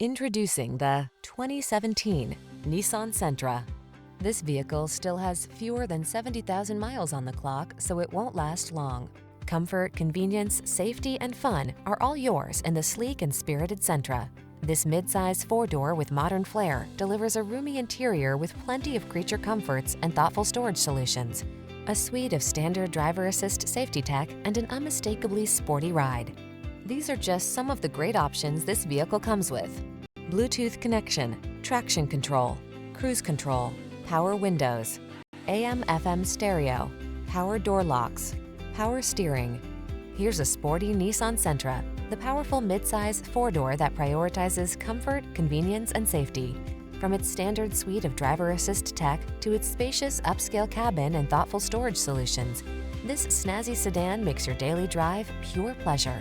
Introducing the 2017 Nissan Sentra. This vehicle still has fewer than 70,000 miles on the clock, so it won't last long. Comfort, convenience, safety, and fun are all yours in the sleek and spirited Sentra. This midsize four-door with modern flair delivers a roomy interior with plenty of creature comforts and thoughtful storage solutions. A suite of standard driver assist safety tech and an unmistakably sporty ride. These are just some of the great options this vehicle comes with: Bluetooth connection, traction control, cruise control, power windows, AM/FM stereo, power door locks, power steering. Here's a sporty Nissan Sentra, the powerful midsize four-door that prioritizes comfort, convenience, and safety. From its standard suite of driver assist tech to its spacious upscale cabin and thoughtful storage solutions, this snazzy sedan makes your daily drive pure pleasure.